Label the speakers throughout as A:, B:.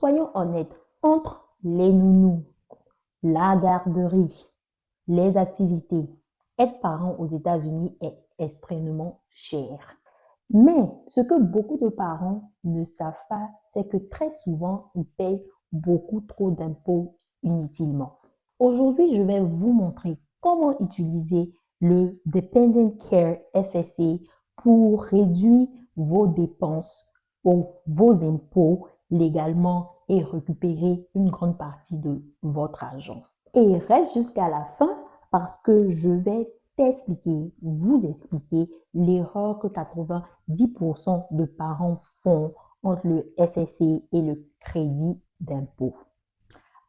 A: soyons honnêtes, entre les nounous, la garderie, les activités, être parent aux États-Unis est extrêmement cher. Mais ce que beaucoup de parents ne savent pas, c'est que très souvent, ils payent beaucoup trop d'impôts inutilement. Aujourd'hui, je vais vous montrer comment utiliser le Dependent Care FSA pour réduire vos dépenses ou vos impôts légalement et récupérer une grande partie de votre argent. Et reste jusqu'à la fin parce que je vais vous expliquer l'erreur que 90% de parents font entre le FSA et le crédit d'impôt.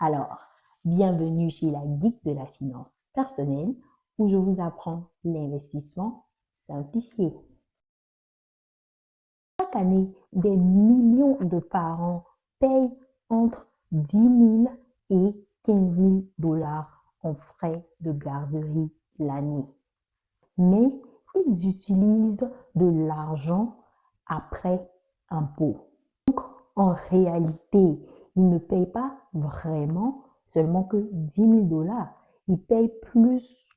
A: Alors, bienvenue chez la Geek de la finance personnelle où je vous apprends l'investissement simplifié. Chaque année, des millions de parents payent entre 10 000 et 15 000 dollars en frais de garderie l'année. Mais ils utilisent de l'argent après impôt. Donc, en réalité, ils ne payent pas vraiment seulement que 10 000 dollars. Ils payent plus,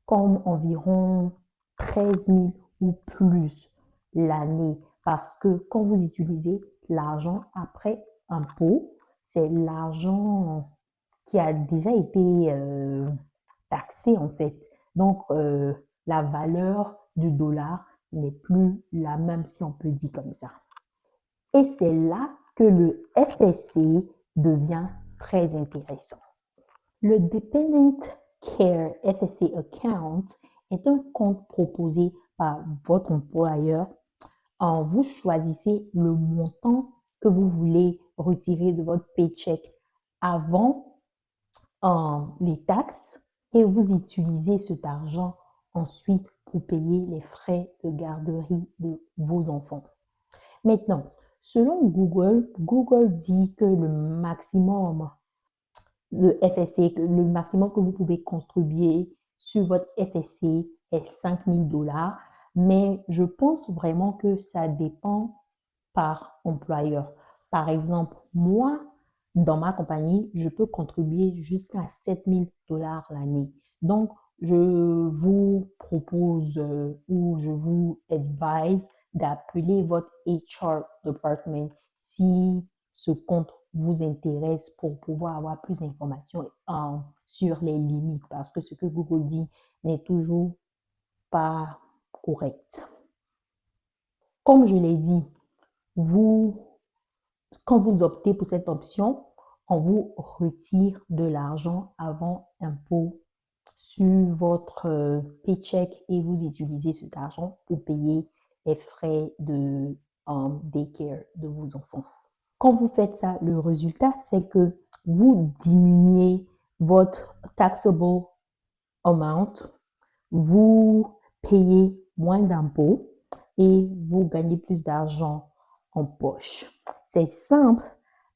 A: comme environ 13 000 ou plus l'année. Parce que quand vous utilisez l'argent après impôt, c'est l'argent qui a déjà été taxé en fait. Donc, la valeur du dollar n'est plus la même si on peut dire comme ça. Et c'est là que le FSA devient très intéressant. Le Dependent Care FSA Account est un compte proposé par votre employeur. Vous choisissez le montant que vous voulez retirer de votre paycheck avant les taxes et vous utilisez cet argent ensuite pour payer les frais de garderie de vos enfants. Maintenant, selon Google, Google dit que le maximum de FSA, le maximum que vous pouvez contribuer sur votre FSA est 5 000 dollars, mais je pense vraiment que ça dépend par employeur. Par exemple, moi, dans ma compagnie, je peux contribuer jusqu'à 7 000 dollars l'année. Donc, je vous propose ou je vous advise d'appeler votre HR department si ce compte vous intéresse pour pouvoir avoir plus d'informations sur les limites parce que ce que Google dit n'est toujours pas correct. Comme je l'ai dit, quand vous optez pour cette option, on vous retire de l'argent avant impôt sur votre paycheck et vous utilisez cet argent pour payer les frais de daycare de vos enfants. Quand vous faites ça, le résultat, c'est que vous diminuez votre taxable amount, vous payez moins d'impôts et vous gagnez plus d'argent en poche. C'est simple,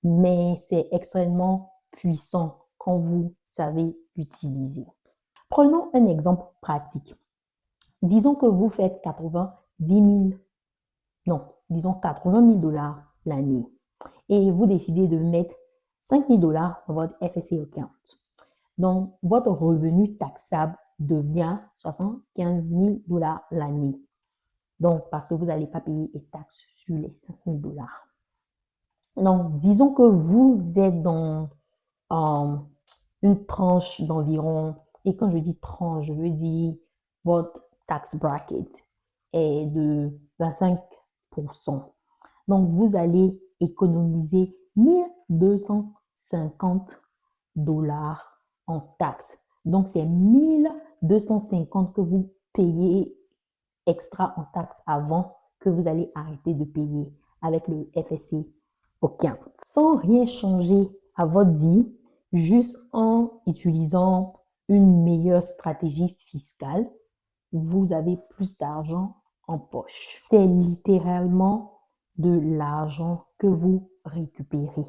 A: mais c'est extrêmement puissant quand vous savez l'utiliser. Prenons un exemple pratique. Disons que vous faites 80 000 dollars l'année et vous décidez de mettre 5 000 dollars dans votre FSA account. Donc, votre revenu taxable devient 75 000 dollars l'année. Donc, parce que vous n'allez pas payer les taxes sur les 5 000 dollars. Donc, disons que vous êtes dans une tranche d'environ, et quand je dis tranche, je veux dire votre tax bracket est de 25%. Donc, vous allez économiser 1250 dollars en taxes. Donc, c'est 1250 que vous payez extra en taxes avant que vous allez arrêter de payer avec le FSA account. Sans rien changer à votre vie, juste en utilisant une meilleure stratégie fiscale, vous avez plus d'argent en poche. C'est littéralement de l'argent que vous récupérez.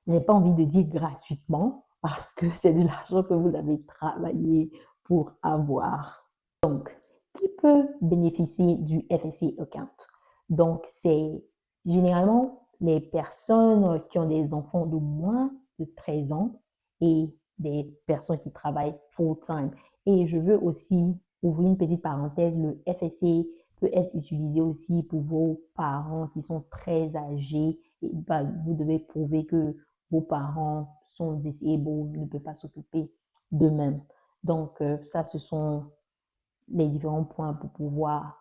A: J'ai pas envie de dire gratuitement parce que c'est de l'argent que vous avez travaillé pour avoir. Donc, qui peut bénéficier du FSA account? Donc, c'est généralement les personnes qui ont des enfants de moins de 13 ans et des personnes qui travaillent full-time. Et je veux aussi ouvrir une petite parenthèse, le FSA peut être utilisé aussi pour vos parents qui sont très âgés. Et vous devez prouver que vos parents sont disabled, ne peuvent pas s'occuper d'eux-mêmes. Donc, ça, ce sont les différents points pour pouvoir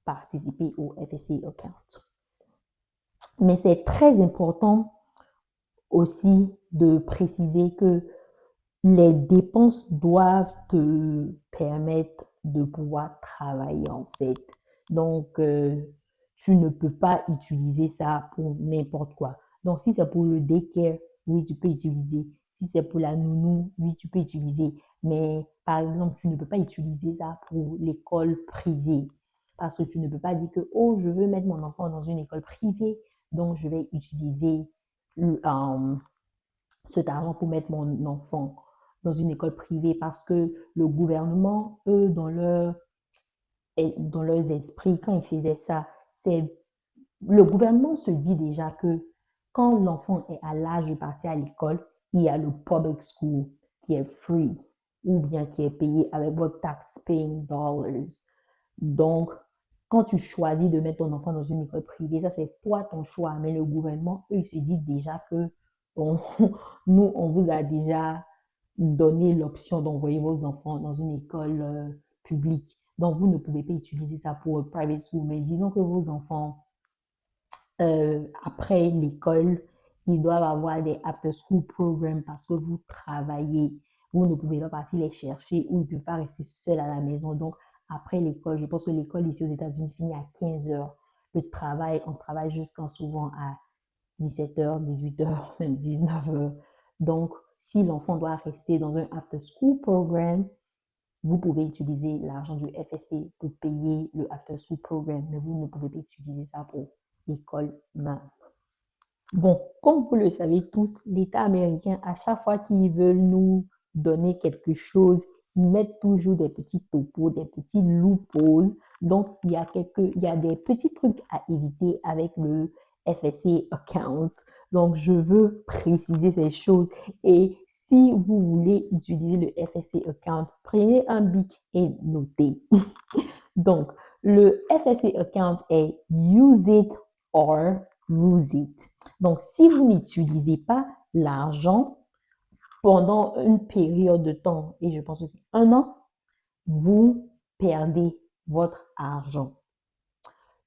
A: participer au FSA account. Mais c'est très important aussi de préciser que les dépenses doivent te permettre de pouvoir travailler en fait. Donc, tu ne peux pas utiliser ça pour n'importe quoi. Donc, si c'est pour le daycare, oui, tu peux utiliser. Si c'est pour la nounou, oui, tu peux utiliser. Mais par exemple, tu ne peux pas utiliser ça pour l'école privée. Parce que tu ne peux pas dire que, oh, je veux mettre mon enfant dans une école privée, donc je vais utiliser cet argent pour mettre mon enfant dans une école privée parce que le gouvernement, eux, dans leurs esprits, quand ils faisaient ça, le gouvernement se dit déjà que quand l'enfant est à l'âge de partir à l'école, il y a le public school qui est free ou bien qui est payé avec votre tax-paying dollars. Donc, quand tu choisis de mettre ton enfant dans une école privée, ça c'est toi ton choix. Mais le gouvernement, eux, ils se disent déjà que bon, nous, on vous a déjà donné l'option d'envoyer vos enfants dans une école publique. Donc, vous ne pouvez pas utiliser ça pour private school. Mais disons que vos enfants, après l'école, ils doivent avoir des after-school programs parce que vous travaillez. Vous ne pouvez pas partir les chercher ou ils ne peuvent pas rester seuls à la maison. Donc, après l'école, je pense que l'école ici aux États-Unis finit à 15 heures. Le travail, on travaille jusqu'à souvent à 17 heures, 18 heures, même 19 heures. Donc, si l'enfant doit rester dans un after-school program, vous pouvez utiliser l'argent du FSA pour payer le after-school program, mais vous ne pouvez pas utiliser ça pour l'école même. Bon, comme vous le savez tous, l'État américain, à chaque fois qu'ils veulent nous donner quelque chose, ils mettent toujours des petits topos, des petits loopholes. Donc, il y a des petits trucs à éviter avec le FSA account. Donc, je veux préciser ces choses. Et si vous voulez utiliser le FSA account, prenez un bic et notez. Donc, le FSA account est use it or lose it. Donc, si vous n'utilisez pas l'argent pendant une période de temps, et je pense aussi 1 an, vous perdez votre argent.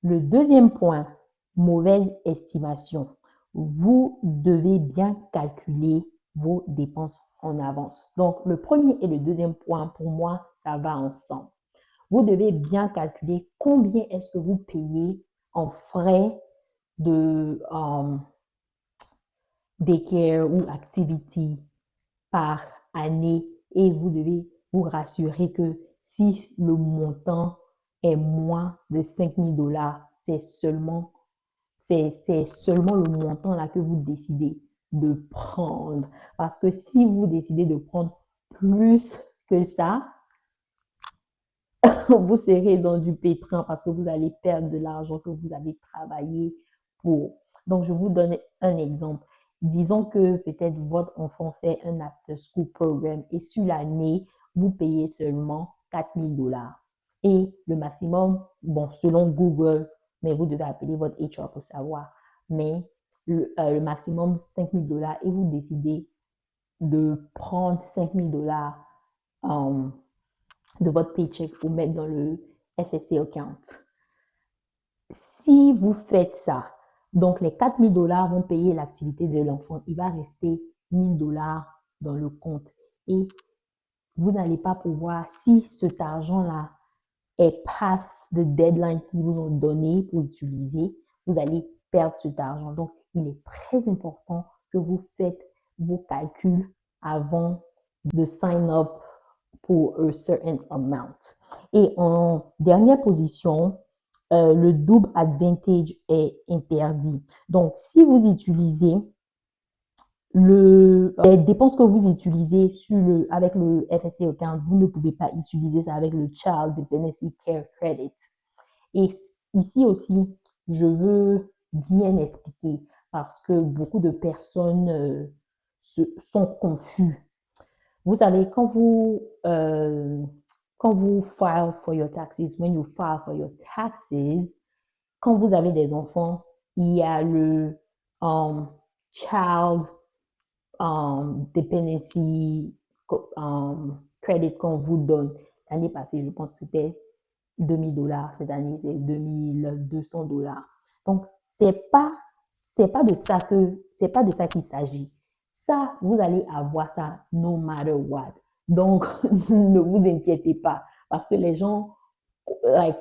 A: Le deuxième point, mauvaise estimation. Vous devez bien calculer vos dépenses en avance. Donc, le premier et le deuxième point, pour moi, ça va ensemble. Vous devez bien calculer combien est-ce que vous payez en frais de daycare ou activity par année et vous devez vous rassurer que si le montant est moins de 5 000 $, c'est seulement le montant là que vous décidez de prendre. Parce que si vous décidez de prendre plus que ça, vous serez dans du pétrin parce que vous allez perdre de l'argent que vous avez travaillé pour. Donc, je vous donne un exemple. Disons que peut-être votre enfant fait un after-school program et sur l'année, vous payez seulement 4 000 $. Et le maximum, bon, selon Google, mais vous devez appeler votre HR pour savoir, mais le maximum 5 000 $ et vous décidez de prendre 5 000 $ de votre paycheck pour mettre dans le FSA account. Si vous faites ça, donc les 4 000 $ vont payer l'activité de l'enfant. Il va rester 1 000 $ dans le compte. Et vous n'allez pas pouvoir, si cet argent-là est passe the deadline qu'ils vous ont donné pour utiliser, vous allez perdre cet argent. Donc, il est très important que vous faites vos calculs avant de sign up pour a certain amount. Et en dernière position, le double advantage est interdit. Donc, si vous utilisez les dépenses que vous utilisez avec le FSA account, vous ne pouvez pas utiliser ça avec le Child Dependency Care Credit. Et ici aussi, je veux bien expliquer parce que beaucoup de personnes sont confus. Vous savez, quand vous file for your taxes, when you file for your taxes, quand vous avez des enfants, il y a le child dependency credit qu'on vous donne. L'année passée, je pense que c'était $2,000. Cette année, c'est $2,200. Donc, c'est pas de ça qu'il s'agit. Ça, vous allez avoir ça no matter what. Donc, ne vous inquiétez pas parce que les gens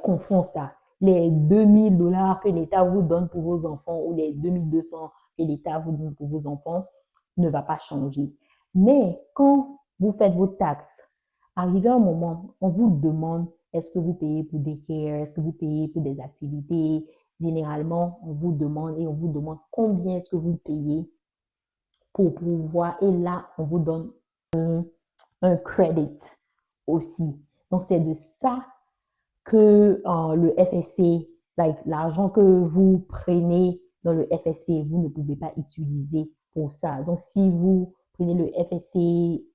A: confondent ça. Les $2,000 que l'État vous donne pour vos enfants ou les 2,200 que l'État vous donne pour vos enfants ne va pas changer. Mais quand vous faites vos taxes, arrivé un moment, on vous demande est-ce que vous payez pour des care, est-ce que vous payez pour des activités. Généralement, on vous demande combien est-ce que vous payez pour pouvoir, et là, on vous donne un credit aussi. Donc, c'est de ça que le FSC, l'argent que vous prenez dans le FSC, vous ne pouvez pas utiliser pour ça. Donc, si vous prenez le FSC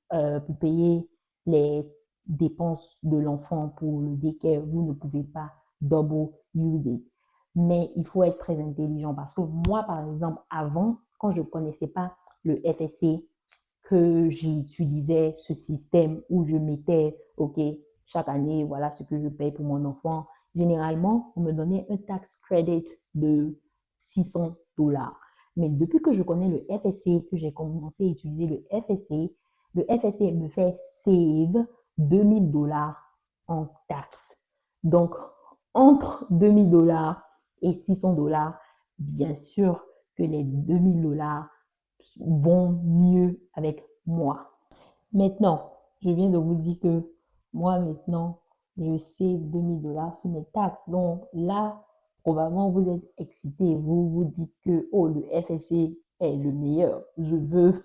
A: pour payer les dépenses de l'enfant pour le daycare, vous ne pouvez pas double use it. Mais il faut être très intelligent parce que moi, par exemple, avant, quand je ne connaissais pas le FSC, que j'utilisais ce système où je mettais, OK, chaque année, voilà ce que je paye pour mon enfant. Généralement, on me donnait un tax credit de $600. Mais depuis que je connais le FSC, que j'ai commencé à utiliser le FSC me fait save $2,000 en taxes. Donc, entre $2,000 et $600, bien sûr que les $2,000 vont mieux avec moi. Maintenant, je viens de vous dire que moi, maintenant, je save $2,000 sur mes taxes. Donc là, probablement, vous êtes excité. Vous vous dites que, oh, le FSC est le meilleur. Je veux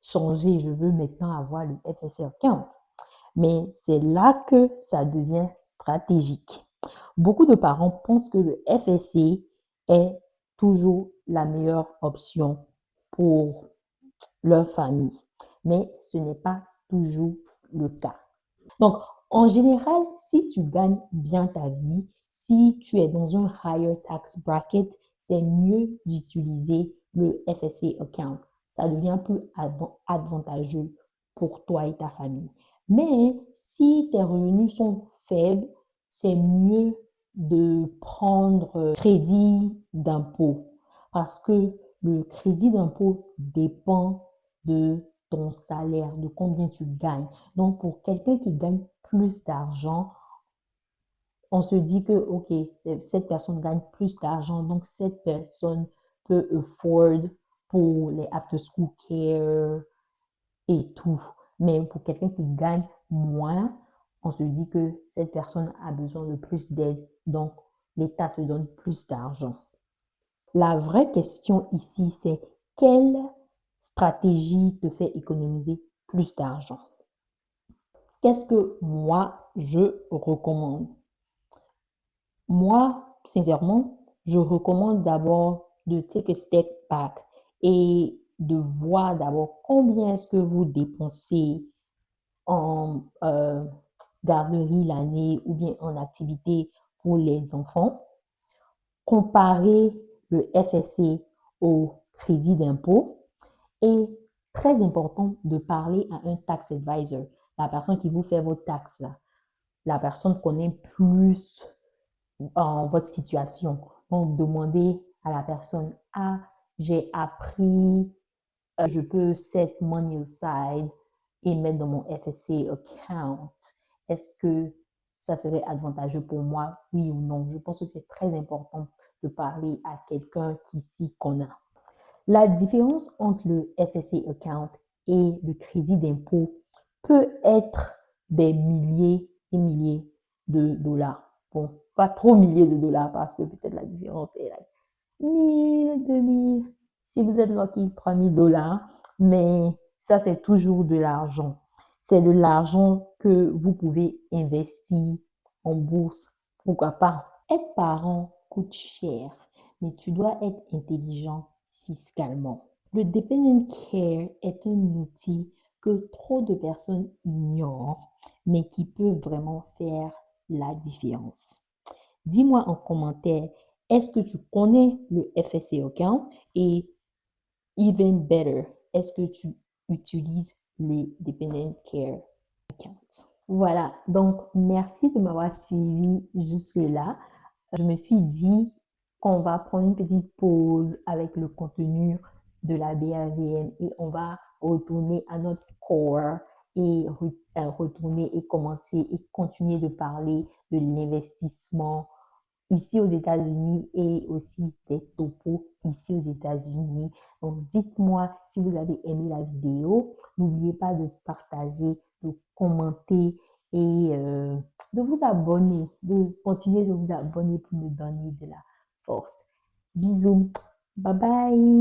A: changer. Je veux maintenant avoir le FSC account. Mais c'est là que ça devient stratégique. Beaucoup de parents pensent que le FSC est toujours la meilleure option pour leur famille, mais ce n'est pas toujours le cas. Donc, en général, si tu gagnes bien ta vie, si tu es dans un higher tax bracket, c'est mieux d'utiliser le FSA account. Ça devient plus avantageux pour toi et ta famille. Mais si tes revenus sont faibles, c'est mieux de prendre crédit d'impôt parce que le crédit d'impôt dépend de ton salaire, de combien tu gagnes. Donc, pour quelqu'un qui gagne plus d'argent, on se dit que, OK, cette personne gagne plus d'argent, donc cette personne peut afford pour les after-school care et tout. Mais pour quelqu'un qui gagne moins, on se dit que cette personne a besoin de plus d'aide, donc l'État te donne plus d'argent. La vraie question ici, c'est quelle stratégie te fait économiser plus d'argent? Qu'est-ce que moi, je recommande? Moi, sincèrement, je recommande d'abord de take a step back et de voir d'abord combien est-ce que vous dépensez en garderie l'année ou bien en activité pour les enfants. Comparer le FSC au crédit d'impôt et très important de parler à un tax advisor, la personne qui vous fait vos taxes. La personne connaît plus votre situation. Donc, demandez à la personne, ah, j'ai appris, je peux set money aside et mettre dans mon FSA account. Est-ce que ça serait avantageux pour moi, oui ou non? Je pense que c'est très important de parler à quelqu'un qui s'y connaît. La différence entre le FSA account et le crédit d'impôt peut être des milliers et milliers de dollars. Bon, pas trop milliers de dollars parce que peut-être la différence est like 1 000, 2 000, si vous êtes lucky, 3 000 $. Mais ça, c'est toujours de l'argent. C'est de l'argent que vous pouvez investir en bourse. Pourquoi pas? Être parent coûte cher. mais tu dois être intelligent fiscalement. Le dependent care est un outil que trop de personnes ignorent, mais qui peut vraiment faire la différence. Dis-moi en commentaire, est-ce que tu connais le FSA account et even better, est-ce que tu utilises le dependent care account? Voilà, donc merci de m'avoir suivi jusque-là. Je me suis dit qu'on va prendre une petite pause avec le contenu de la BAVM et on va retourner à notre core et retourner et commencer et continuer de parler de l'investissement ici aux États-Unis et aussi des topos ici aux États-Unis. Donc, dites-moi si vous avez aimé la vidéo. N'oubliez pas de partager, de commenter et de vous abonner, de continuer de vous abonner pour me donner de la force. Bisous. Bye bye.